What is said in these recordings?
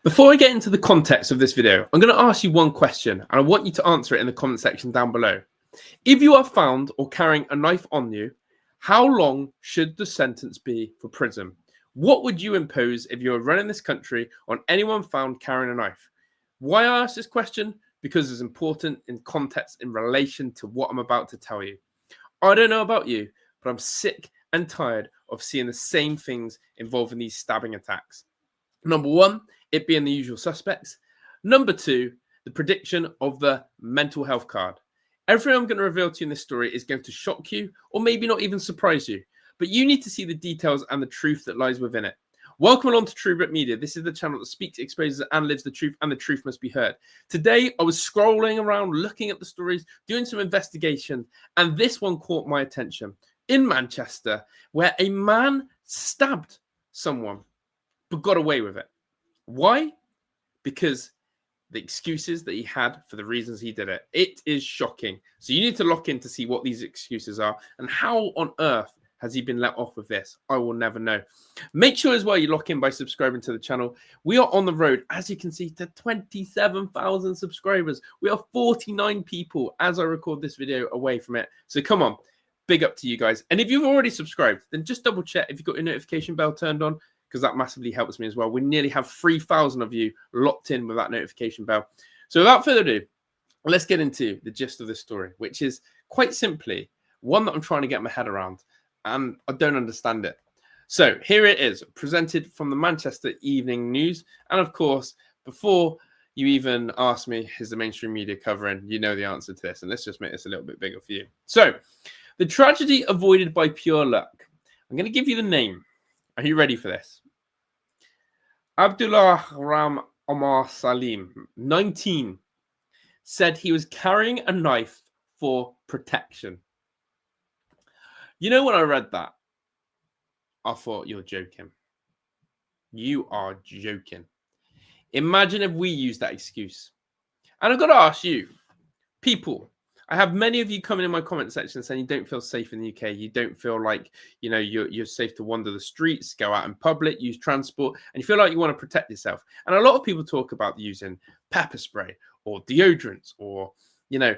Before I get into the context of this video, I'm going to ask you one question and I want you to answer it in the comment section down below. If you are found or carrying a knife on you, how long should the sentence be for prison? What would you impose if you were running this country on anyone found carrying a knife? Why I ask this question? Because it's important in context in relation to what I'm about to tell you. I don't know about you, but I'm sick and tired of seeing the same things involving these stabbing attacks. Number one, it being the usual suspects. Number two, the prediction of the mental health card. Everything I'm going to reveal to you in this story is going to shock you or maybe not even surprise you, but you need to see the details and the truth that lies within it. Welcome along to True Brit Media. This is the channel that speaks, exposes, and lives the truth, and the truth must be heard. Today, I was scrolling around, looking at the stories, doing some investigation, and this one caught my attention. In Manchester, where a man stabbed someone, but got away with it. Why? Because the excuses that he had for the reasons he did it. It is shocking. So you need to lock in to see what these excuses are and how on earth has he been let off with this? I will never know. Make sure as well you lock in by subscribing to the channel. We are on the road, as you can see, to 27,000 subscribers. We are 49 people as I record this video away from it. So come on, big up to you guys. And if you've already subscribed, then just double check if you've got your notification bell turned on, because that massively helps me as well. We nearly have 3,000 of you locked in with that notification bell. So without further ado, let's get into the gist of this story, which is quite simply one that I'm trying to get my head around, and I don't understand it. So here it is, presented from the Manchester Evening News. And of course, before you even ask me, is the mainstream media covering, you know the answer to this. And let's just make this a little bit bigger for you. So, the tragedy avoided by pure luck. I'm going to give you the name. Are you ready for this? Abdullah Ram Omar Salim, 19, said he was carrying a knife for protection. You know, when I read that, I thought, you're joking. You are joking. Imagine if we used that excuse. And I've got to ask you, people, I have many of you coming in my comment section saying you don't feel safe in the UK. You don't feel like, you know, you're safe to wander the streets, go out in public, use transport, and you feel like you want to protect yourself. And a lot of people talk about using pepper spray or deodorants or, you know,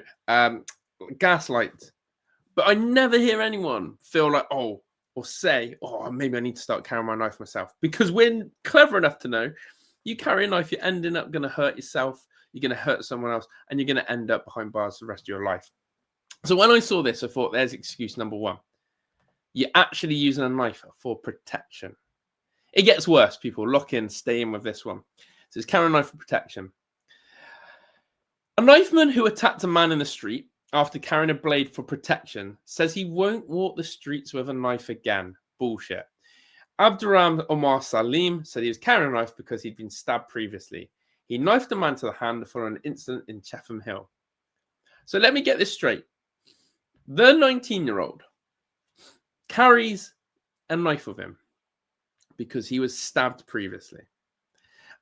gaslight. But I never hear anyone feel like, or say, maybe I need to start carrying my knife myself. Because we're clever enough to know you carry a knife, you're ending up going to hurt yourself. You're going to hurt someone else, and you're going to end up behind bars the rest of your life. So when I saw this, I thought, there's excuse number one. You're actually using a knife for protection. It gets worse, people. Lock in, stay in with this one. So it's carrying a knife for protection. A knifeman who attacked a man in the street after carrying a blade for protection says he won't walk the streets with a knife again. Bullshit. Abdurrahman Omar Salim said he was carrying a knife because he'd been stabbed previously. He knifed a man to the hand following an incident in Chetham Hill. So let me get this straight. The 19-year-old carries a knife with him because he was stabbed previously.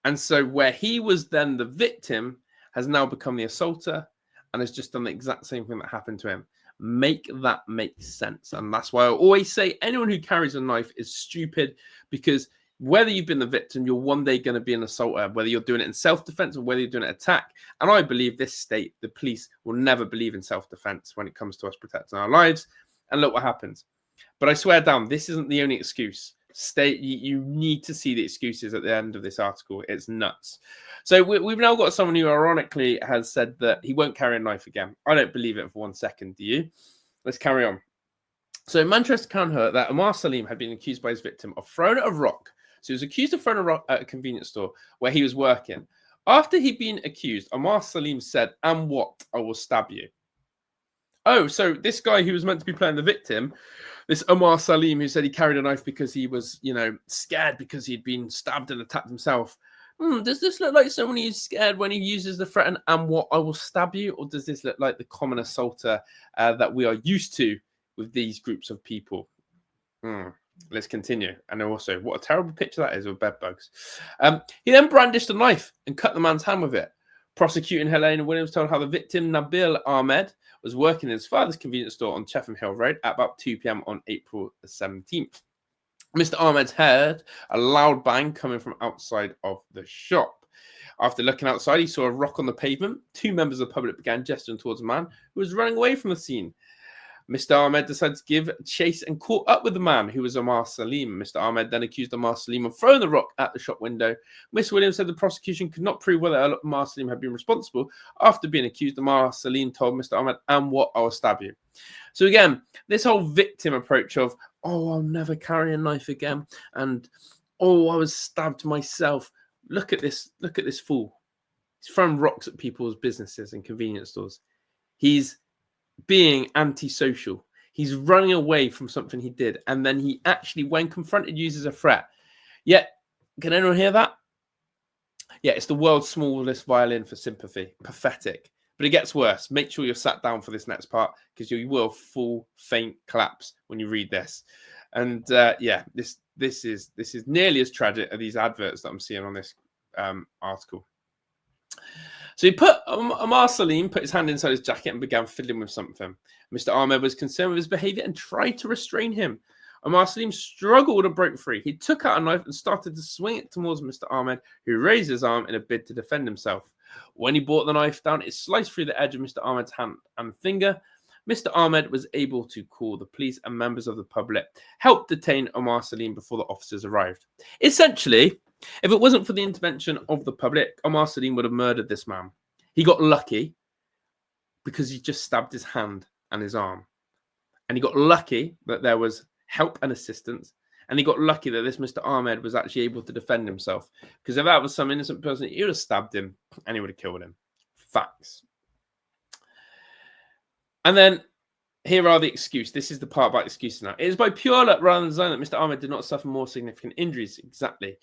And so where he was then the victim has now become the assaulter and has just done the exact same thing that happened to him. Make that make sense. And that's why I always say anyone who carries a knife is stupid, because whether you've been the victim, you're one day going to be an assaulter, whether you're doing it in self-defense or whether you're doing it attack. And I believe this state, the police, will never believe in self-defense when it comes to us protecting our lives. And look what happens. But I swear down, this isn't the only excuse. You need to see the excuses at the end of this article. It's nuts. So we've now got someone who ironically has said that he won't carry a knife again. I don't believe it for 1 second. Do you? Let's carry on. So Manchester Crown heard that Omar Salim had been accused by his victim of throwing a rock. So he was accused of throwing a rock at a convenience store where he was working. After he'd been accused, Omar Salim said, "And what? I will stab you." Oh, so this guy who was meant to be playing the victim, this Omar Salim, who said he carried a knife because he was, you know, scared because he'd been stabbed and attacked himself. Does this look like someone who's scared when he uses the threat "and what? I will stab you"? Or does this look like the common assaulter that we are used to with these groups of people? Let's continue. And also, what a terrible picture that is of bed bugs. He then brandished a knife and cut the man's hand with it. Prosecuting Helena Williams told how the victim, Nabil Ahmed, was working in his father's convenience store on Chetham Hill Road at about 2 p.m. on April the 17th. Mr. Ahmed heard a loud bang coming from outside of the shop. After looking outside, he saw a rock on the pavement. 2 members of the public began gesturing towards a man who was running away from the scene. Mr. Ahmed decided to give chase and caught up with the man, who was Omar Salim. Mr. Ahmed then accused Omar Salim of throwing the rock at the shop window. Miss Williams said the prosecution could not prove whether Omar Salim had been responsible. After being accused, Omar Salim told Mr. Ahmed, "And what? I will stab you." So again, this whole victim approach of, "Oh, I'll never carry a knife again," and "Oh, I was stabbed myself. Look at this fool. He's throwing rocks at people's businesses and convenience stores. He's being antisocial. He's running away from something he did. And then he actually, when confronted, uses a threat." Yet, can anyone hear that? Yeah, it's the world's smallest violin for sympathy. Pathetic. But it gets worse. Make sure you're sat down for this next part, because you will fall, faint, collapse when you read this. And yeah, this is nearly as tragic as these adverts that I'm seeing on this article. So Omar Salim put his hand inside his jacket and began fiddling with something. Mr. Ahmed was concerned with his behavior and tried to restrain him. Omar Salim struggled and broke free. He took out a knife and started to swing it towards Mr. Ahmed, who raised his arm in a bid to defend himself. When he brought the knife down, it sliced through the edge of Mr. Ahmed's hand and finger. Mr. Ahmed was able to call the police, and members of the public helped detain Omar Salim before the officers arrived. Essentially, if it wasn't for the intervention of the public, Omar Salim would have murdered this man. He got lucky because he just stabbed his hand and his arm. And he got lucky that there was help and assistance. And he got lucky that this Mr. Ahmed was actually able to defend himself. Because if that was some innocent person, he would have stabbed him and he would have killed him. Facts. And then here are the excuses. This is the part about excuses now. It is by pure luck rather than design that Mr. Ahmed did not suffer more significant injuries. Exactly.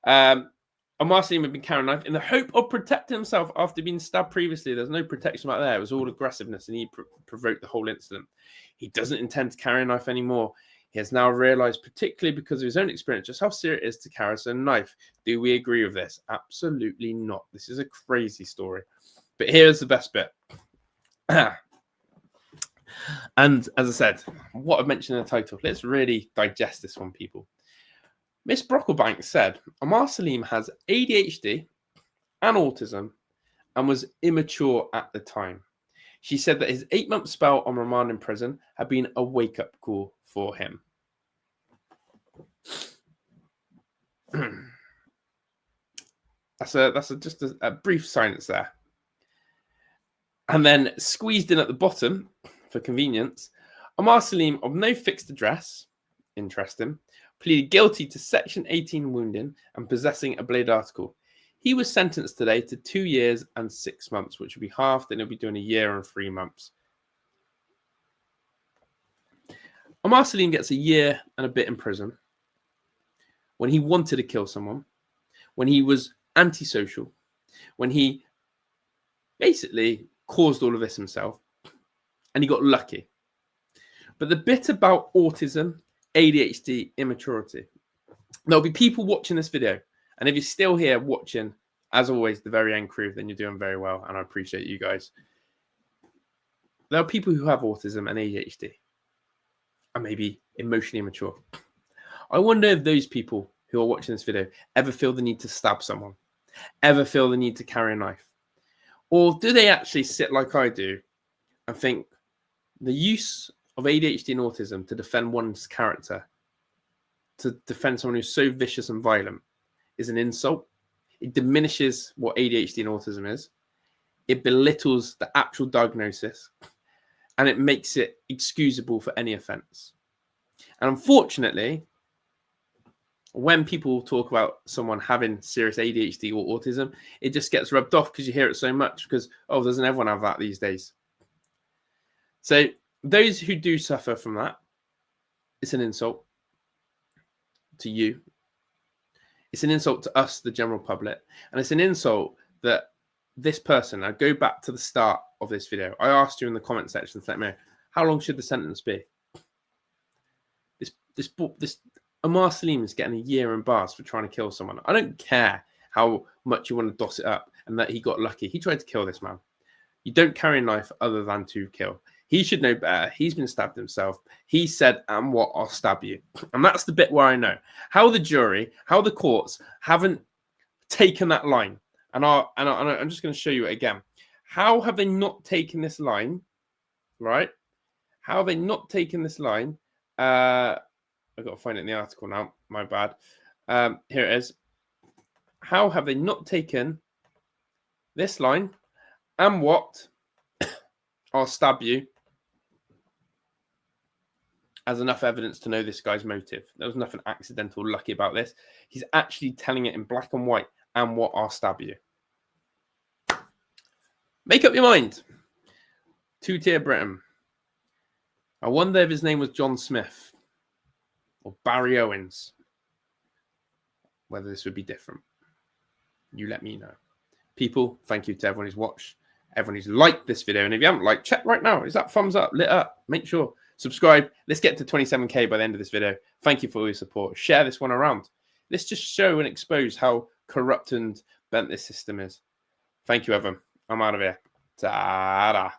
Omar Salim had been carrying a knife in the hope of protecting himself after being stabbed previously. There's no protection back there. It was all aggressiveness, and he provoked the whole incident. He doesn't intend to carry a knife anymore. He has now realized, particularly because of his own experience, just how serious it is to carry a knife. Do we agree with this? Absolutely not. This is a crazy story. But here's the best bit. And as I said, what I've mentioned in the title, let's really digest this one, people. Miss Brocklebank said Omar Salim has ADHD and autism and was immature at the time. She said that his 8-month spell on remand in prison had been a wake-up call for him. That's just a brief silence there. And then squeezed in at the bottom, for convenience, Omar Salim, of no fixed address, interesting, pleaded guilty to Section 18 wounding and possessing a blade article. He was sentenced today to 2 years and 6 months, which will be halved, and he'll be doing 1 year and 3 months. Omar Salim gets 1 year and a bit in prison when he wanted to kill someone, when he was antisocial, when he basically caused all of this himself, and he got lucky. But the bit about autism, ADHD, immaturity, there'll be people watching this video, and if you're still here watching, as always, the very end crew, then you're doing very well, and I appreciate you guys. There are people who have autism and ADHD, and maybe emotionally immature. I wonder if those people who are watching this video ever feel the need to stab someone, ever feel the need to carry a knife, or do they actually sit like I do and think the use of ADHD and autism to defend one's character, to defend someone who's so vicious and violent, is an insult? It diminishes what ADHD and autism is. It belittles the actual diagnosis, and it makes it excusable for any offense. And unfortunately, when people talk about someone having serious ADHD or autism, it just gets rubbed off because you hear it so much because, oh, doesn't everyone have that these days? So those who do suffer from that, it's an insult to you. It's an insult to us, the general public. And it's an insult that this person, I go back to the start of this video. I asked you in the comment section to let me know, how long should the sentence be? This Omar Salim is getting 1 year in bars for trying to kill someone. I don't care how much you want to doss it up and that he got lucky. He tried to kill this man. You don't carry a knife other than to kill. He should know better. He's been stabbed himself. He said, and what, I'll stab you. And that's the bit where I know how the jury, how the courts haven't taken that line. And I'm just going to show you it again. How have they not taken this line, right? How have they not taken this line? I've got to find it in the article now. My bad. Here it is. How have they not taken this line and what? I'll stab you as enough evidence to know this guy's motive. There was nothing accidental or lucky about this. He's actually telling it in black and white. And what? I'll stab you. Make up your mind. Two-tier Britain. I wonder if his name was John Smith or Barry Owens. Whether this would be different. You let me know. People, thank you to everyone who's watched, everyone who's liked this video. And if you haven't liked, check right now. Is that thumbs up, lit up? Make sure. Subscribe. Let's get to 27K by the end of this video. Thank you for all your support. Share this one around. Let's just show and expose how corrupt and bent this system is. Thank you, everyone. I'm out of here. Ta-da.